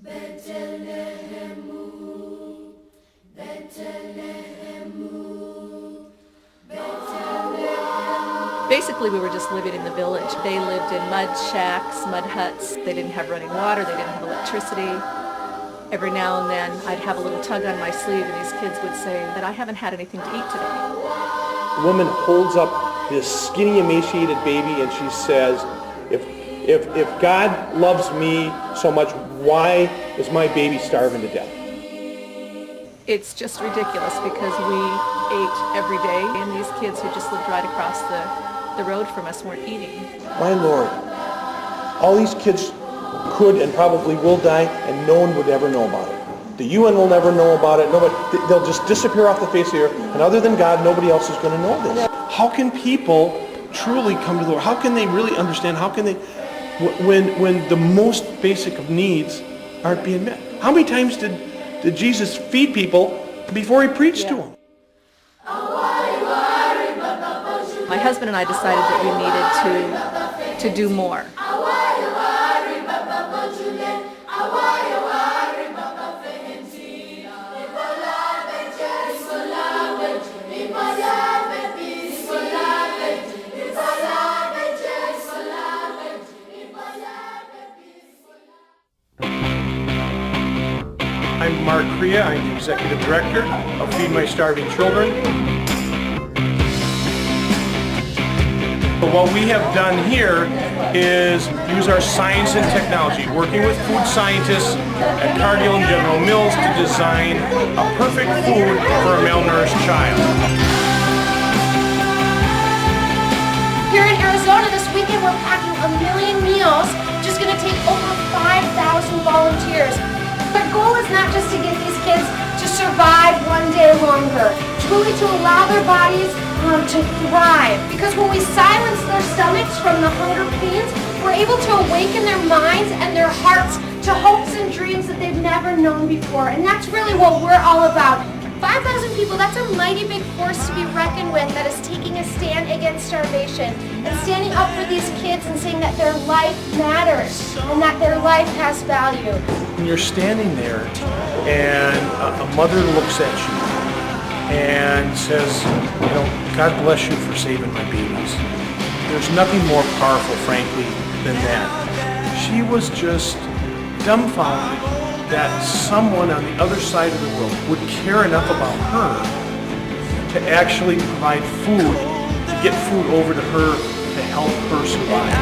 Bethlehemu, Bethlehemu, Basically, we were just living in the village. They lived in mud shacks, mud huts. They didn't have running water. They didn't have electricity. Every now and then, I'd have a little tug on my sleeve, and these kids would say that I haven't had anything to eat today. The woman holds up this skinny, emaciated baby, and she says, if God loves me so much, why is my baby starving to death? It's just ridiculous because we ate every day, and these kids who just lived right across the road from us weren't eating. My Lord, all these kids could and probably will die, and no one would ever know about it. The UN will never know about it. Nobody, they'll just disappear off the face of the earth, and other than God, nobody else is going to know this. How can people truly come to the Lord? How can they really understand? How can they, when the most basic of needs aren't being met? How many times did Jesus feed people before he preached to them? My husband and I decided that we needed to do more. I'm Mark Crea. I'm the Executive Director of Feed My Starving Children. But what we have done here is use our science and technology, working with food scientists at Cargill and General Mills to design a perfect food for a malnourished child. Here in Arizona this weekend we're packing 1 million meals, which is going to take over 5,000 volunteers. Our goal is not just to get these kids to survive one day longer, it's really to allow their bodies to thrive. Because when we silence their stomachs from the hunger pains, we're able to awaken their minds and their hearts to hopes and dreams that they've never known before. And that's really what we're all about. 5,000 people, that's a mighty big force to be reckoned with that is taking a stand against starvation and standing up for these kids and saying that their life matters and that their life has value. When you're standing there and a mother looks at you and says, you know, God bless you for saving my babies. There's nothing more powerful, frankly, than that. She was just dumbfounded that someone on the other side of the world would care enough about her to actually provide food, to get food over to her to help her survive.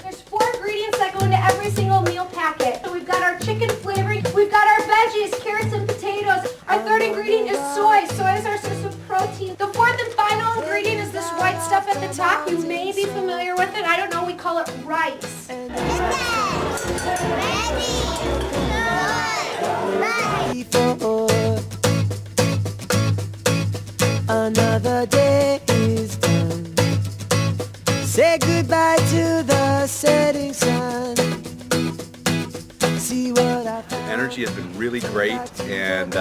There's 4 ingredients that go into every single meal packet. So we've got our chicken flavoring, we've got our veggies, carrots and potatoes. Our 3rd ingredient is soy. Soy is our source of protein. The 4th and final ingredient is this white stuff at the top. You may be familiar with it. I don't know, we call it rice. Another day is done. Say goodbye to the setting sun. See what I found. Energy has been really great, and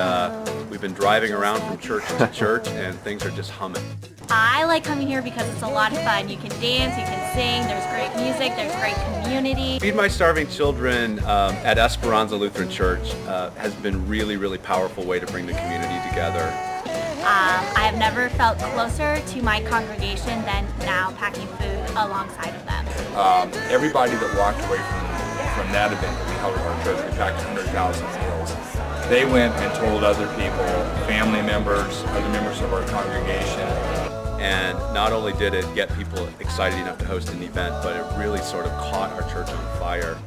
we've been driving around from church to church, and things are just humming. I like coming here because it's a lot of fun. You can dance, you can sing, there's great music, there's great community. Feed My Starving Children at Esperanza Lutheran Church has been really, really powerful way to bring the community together. I have never felt closer to my congregation than now packing food alongside of them. Everybody that walked away from that event that we held at our church, we packed 100,000 meals. They went and told other people, family members, other members of our congregation. And not only did it get people excited enough to host an event, but it really sort of caught our church on fire.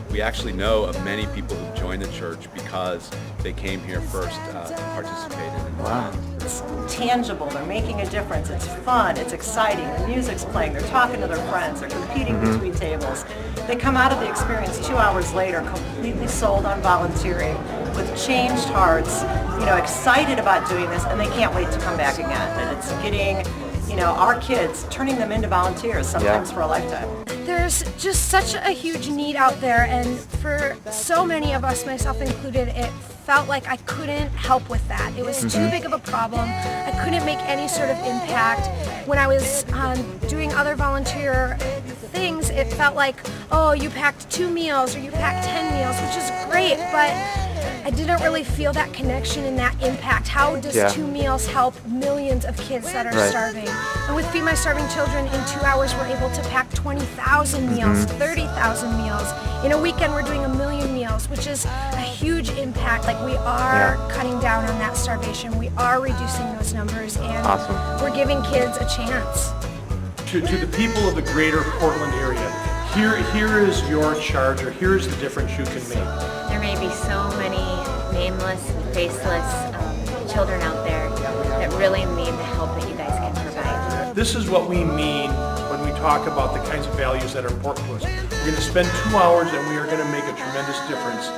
We actually know of many people who joined the church because they came here first and participated in the event. It's tangible, they're making a difference, it's fun, it's exciting, the music's playing, they're talking to their friends, they're competing between tables. They come out of the experience 2 hours later completely sold on volunteering, with changed hearts, you know, excited about doing this, and they can't wait to come back again. And it's getting you know, our kids, turning them into volunteers, sometimes for a lifetime. There's just such a huge need out there, and for so many of us, myself included, it felt like I couldn't help with that. It was too big of a problem. I couldn't make any sort of impact. When I was doing other volunteer things, it felt like, oh, you packed 2 meals or you packed 10 meals, which is great, but I didn't really feel that connection and that impact. How does 2 meals help millions of kids that are starving? And with Feed My Starving Children, in 2 hours we're able to pack 20,000 meals, 30,000 meals. In a weekend we're doing 1 million meals, which is a huge impact. Like, we are cutting down on that starvation. We are reducing those numbers, and we're giving kids a chance. To the people of the greater Portland area, here is your charge, or here's the difference you can make. There may be so many nameless, faceless children out there that really need the help that you guys can provide. This is what we mean when we talk about the kinds of values that are important to us. We're going to spend 2 hours and we are going to make a tremendous difference.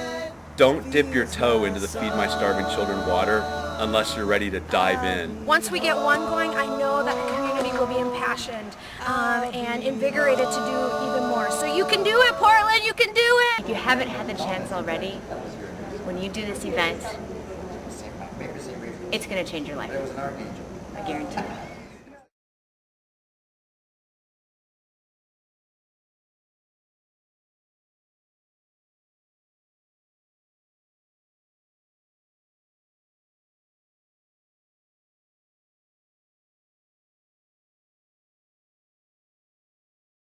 Don't dip your toe into the Feed My Starving Children water unless you're ready to dive in. Once we get one going, I know that the community will be impassioned and invigorated to do even more. So you can do it, Portland, you can do it! If you haven't had the chance already, when you do this event, it's going to change your life. I guarantee it.